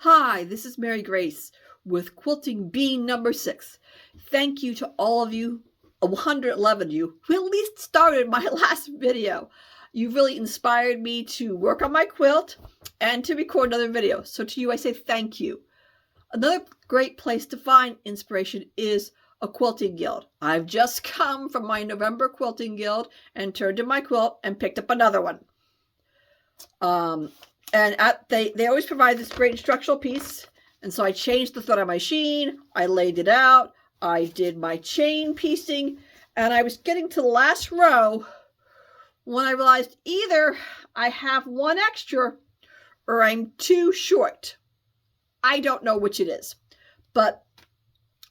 Hi, this is Mary Grace with Quilting Bee number 6. Thank you to all of you, 111 of you, who at least started my last video. You really inspired me to work on my quilt and to record another video. So to you, I say thank you. Another great place to find inspiration is a quilting guild. I've just come from my November quilting guild and turned in my quilt and picked up another one. They always provide this great instructional piece. And so I changed the thread on my machine. I laid it out. I did my chain piecing. And I was getting to the last row when I realized either I have one extra or I'm too short. I don't know which it is. But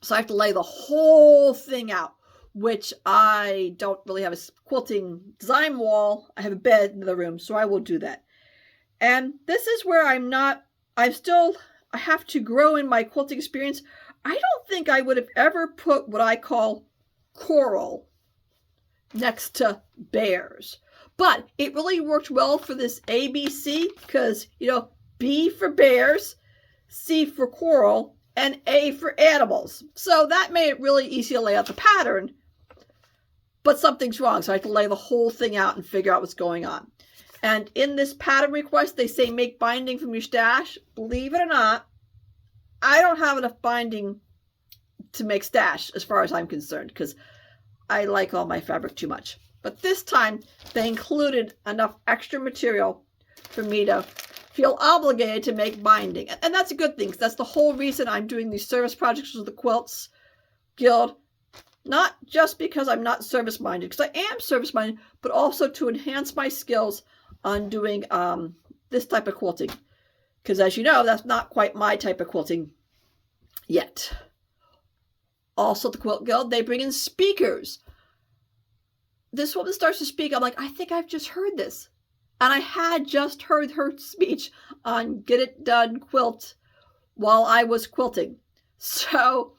so I have to lay the whole thing out, which I don't really have a quilting design wall. I have a bed in the room, so I will do that. And this is where I have to grow in my quilting experience. I don't think I would have ever put what I call coral next to bears. But it really worked well for this ABC because, B for bears, C for coral, and A for animals. So that made it really easy to lay out the pattern. But something's wrong, so I have to lay the whole thing out and figure out what's going on. And in this pattern request, they say make binding from your stash. Believe it or not, I don't have enough binding to make stash as far as I'm concerned because I like all my fabric too much. But this time, they included enough extra material for me to feel obligated to make binding. And that's a good thing because that's the whole reason I'm doing these service projects with the Quilts Guild. Not just because I'm not service-minded, because I am service-minded, but also to enhance my skills on doing this type of quilting. Because as you know, that's not quite my type of quilting yet. Also, the Quilt Guild, they bring in speakers. This woman starts to speak. I'm like, I think I've just heard this. And I had just heard her speech on Get It Done Quilt while I was quilting. So,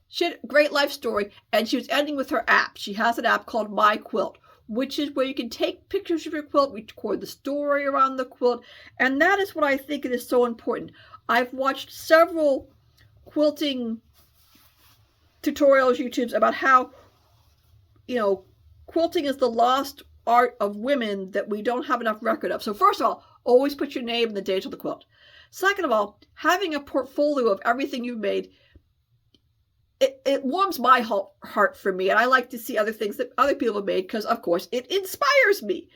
she had a great life story, and she was ending with her app. She has an app called My Quilt, which is where you can take pictures of your quilt, record the story around the quilt, and that is what I think it is so important. I've watched several quilting tutorials, YouTubes, about how, quilting is the lost art of women that we don't have enough record of. So first of all, always put your name and the date of the quilt. Second of all, having a portfolio of everything you've made, it warms my heart for me, and I like to see other things that other people have made because, of course, it inspires me.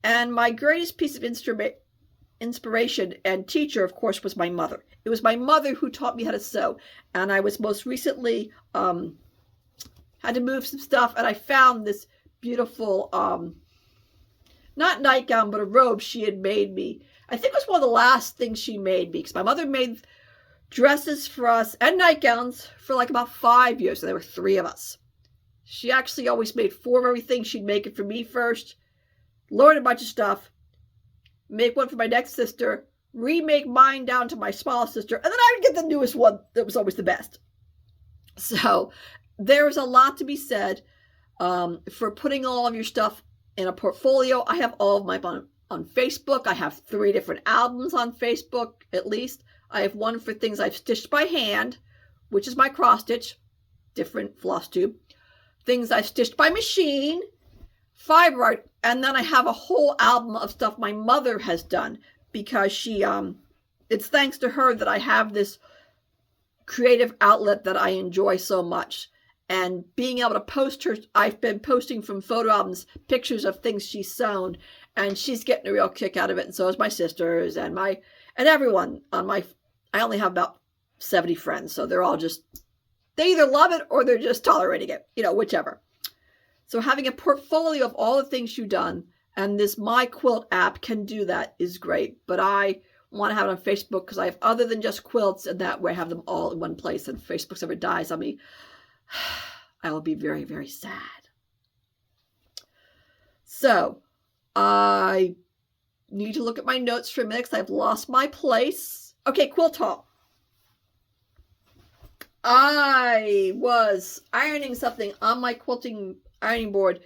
And my greatest piece of inspiration and teacher, of course, was my mother. It was my mother who taught me how to sew, and I was most recently had to move some stuff, and I found this beautiful, not nightgown, but a robe she had made me. I think it was one of the last things she made me because my mother made dresses for us and nightgowns for like about 5 years. So there were 3 of us. She actually always made 4 of everything. She'd make it for me first, learn a bunch of stuff, make one for my next sister, remake mine down to my smallest sister, and then I would get the newest one that was always the best. So there's a lot to be said for putting all of your stuff in a portfolio. I have all of my on Facebook. I have 3 different albums on Facebook at least. I have one for things I've stitched by hand, which is my cross stitch, different floss tube. Things I've stitched by machine, fiber art, and then I have a whole album of stuff my mother has done because she, it's thanks to her that I have this creative outlet that I enjoy so much. And being able to post her, I've been posting from photo albums, pictures of things she's sewn, and she's getting a real kick out of it. And so is my sisters and everyone on I only have about 70 friends, so they're all they either love it or they're just tolerating it, whichever. So having a portfolio of all the things you've done, and this My Quilt app can do that, is great. But I want to have it on Facebook because I have other than just quilts, and that way I have them all in one place. And if Facebook ever dies on me, I will be very, very sad. So I need to look at my notes for a minute because I've lost my place. Okay, quilt haul. I was ironing something on my quilting ironing board,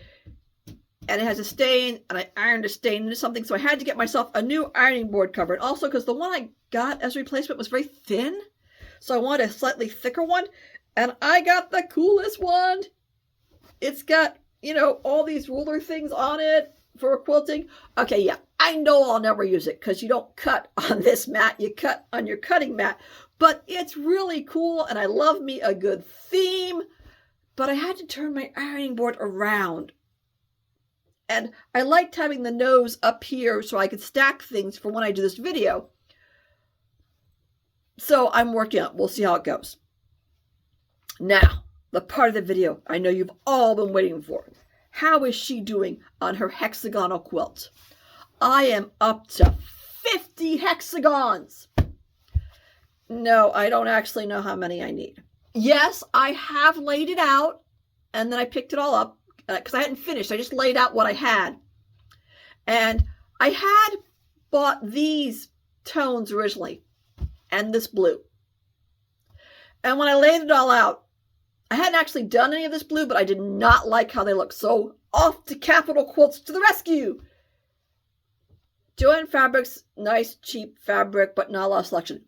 and it has a stain, and I ironed a stain into something, so I had to get myself a new ironing board cover. And also because the one I got as replacement was very thin, so I wanted a slightly thicker one, and I got the coolest one. It's got, you know, all these ruler things on it for quilting. Okay, yeah, I know I'll never use it because you don't cut on this mat, you cut on your cutting mat, but it's really cool, and I love me a good theme. But I had to turn my ironing board around. And I liked having the nose up here so I could stack things for when I do this video. So I'm working on it. We'll see how it goes. Now, the part of the video I know you've all been waiting for. How is she doing on her hexagonal quilt? I am up to 50 hexagons. No, I don't actually know how many I need. Yes, I have laid it out, and then I picked it all up because I hadn't finished. I just laid out what I had. And I had bought these tones originally and this blue. And when I laid it all out, I hadn't actually done any of this blue, but I did not like how they looked. So off to Capital Quilts to the rescue. Joann Fabrics, nice, cheap fabric, but not a lot of selection.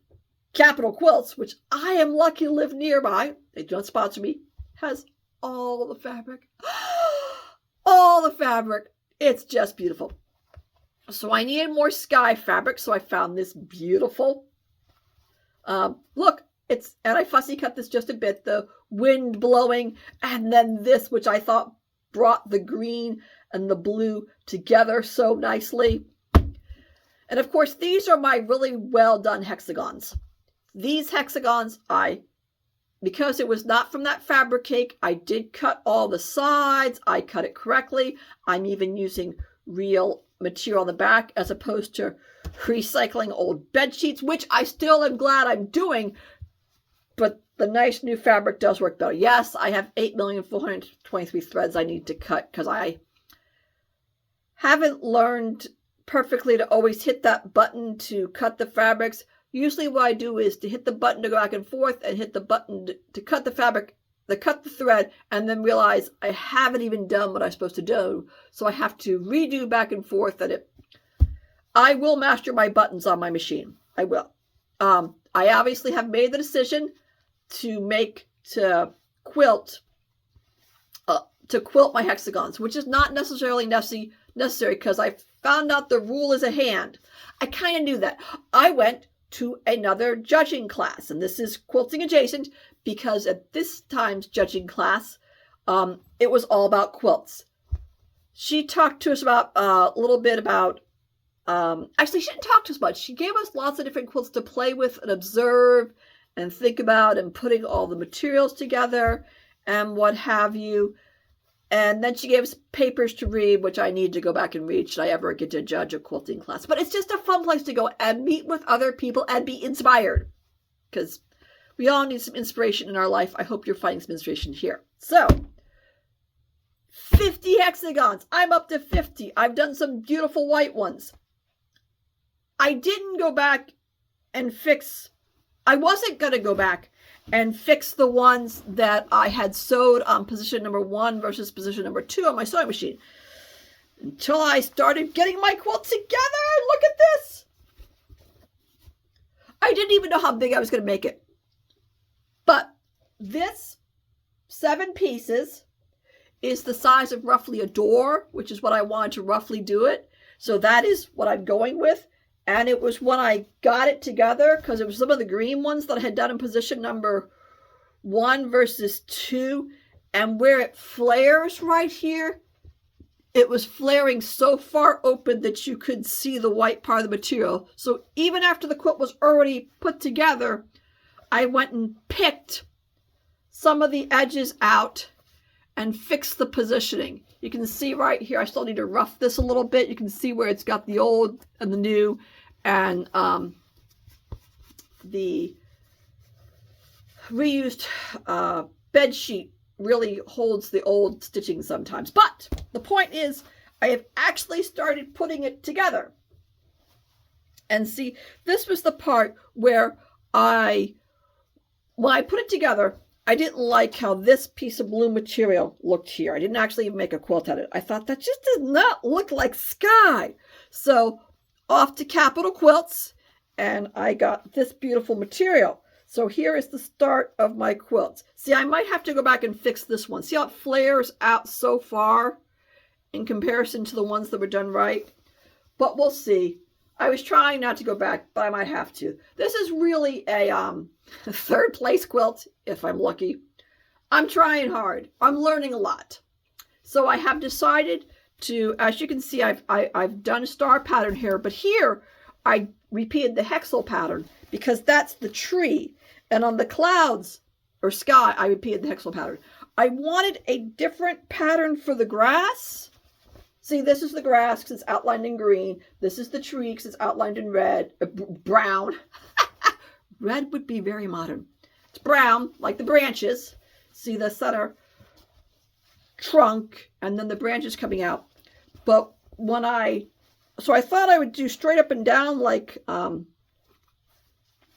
Capital Quilts, which I am lucky to live nearby, they don't sponsor me, has all the fabric. All the fabric. It's just beautiful. So I needed more sky fabric, so I found this beautiful. Look, it's, and I fussy cut this just a bit, the wind blowing, and then this, which I thought brought the green and the blue together so nicely. And of course, these are my really well done hexagons. These hexagons, because it was not from that fabric cake, I did cut all the sides. I cut it correctly. I'm even using real material on the back as opposed to recycling old bed sheets, which I still am glad I'm doing. But the nice new fabric does work better. Yes, I have 8,423 threads I need to cut because I haven't learned perfectly to always hit that button to cut the fabrics. Usually what I do is to hit the button to go back and forth and hit the button to cut the fabric, to cut the thread, and then realize I haven't even done what I'm supposed to do. So I have to redo back and forth. And I will master my buttons on my machine. I will. I obviously have made the decision to quilt my hexagons, which is not necessarily necessary because I found out the rule is a hand. I kind of knew that. I went to another judging class, and this is quilting adjacent because at this time's judging class, it was all about quilts. She talked to us about a little bit about, actually she didn't talk to us much. She gave us lots of different quilts to play with and observe and think about and putting all the materials together and what have you. And then she gave us papers to read, which I need to go back and read should I ever get to judge a quilting class. But it's just a fun place to go and meet with other people and be inspired. Because we all need some inspiration in our life. I hope you're finding some inspiration here. So, 50 hexagons. I'm up to 50. I've done some beautiful white ones. I didn't go back and fix... I wasn't going to go back and fix the ones that I had sewed on position number 1 versus position number 2 on my sewing machine. Until I started getting my quilt together. Look at this. I didn't even know how big I was going to make it. But this 7 pieces is the size of roughly a door, which is what I wanted to roughly do it. So that is what I'm going with. And it was when I got it together, because it was some of the green ones that I had done in position number 1 versus 2. And where it flares right here, it was flaring so far open that you could see the white part of the material. So even after the quilt was already put together, I went and picked some of the edges out and fixed the positioning. You can see right here, I still need to rough this a little bit. You can see where it's got the old and the new, and the reused bed sheet really holds the old stitching sometimes. But the point is, I have actually started putting it together. And see, this was the part where when I put it together, I didn't like how this piece of blue material looked here. I didn't actually even make a quilt out of it. I thought that just does not look like sky. So off to Capital Quilts, and I got this beautiful material. So here is the start of my quilts. See, I might have to go back and fix this one. See how it flares out so far in comparison to the ones that were done right? But we'll see. I was trying not to go back, but I might have to. This is really a third place quilt, if I'm lucky. I'm trying hard. I'm learning a lot. So I have decided to, as you can see, I've done a star pattern here, but here I repeated the hexagon pattern because that's the tree. And on the clouds or sky, I repeated the hexagon pattern. I wanted a different pattern for the grass. See, this is the grass because it's outlined in green. This is the tree because it's outlined in red, brown. Red would be very modern. It's brown, like the branches. See the center trunk and then the branches coming out. But so I thought I would do straight up and down like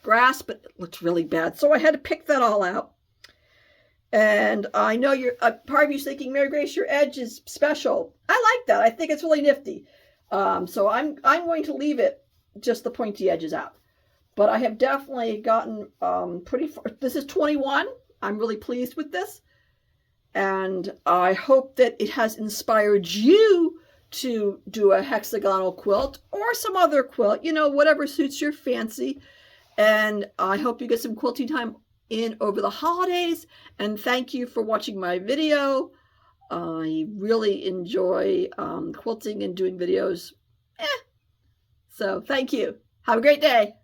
grass, but it looks really bad. So I had to pick that all out. And I know you're part of you thinking, Mary Grace, your edge is special. I like that. I think it's really nifty. So I'm going to leave it just the pointy edges out. But I have definitely gotten pretty far. This is 21. I'm really pleased with this. And I hope that it has inspired you to do a hexagonal quilt or some other quilt, you know, whatever suits your fancy. And I hope you get some quilting time in over the holidays. And thank you for watching my video. I really enjoy quilting and doing videos. So thank you. Have a great day.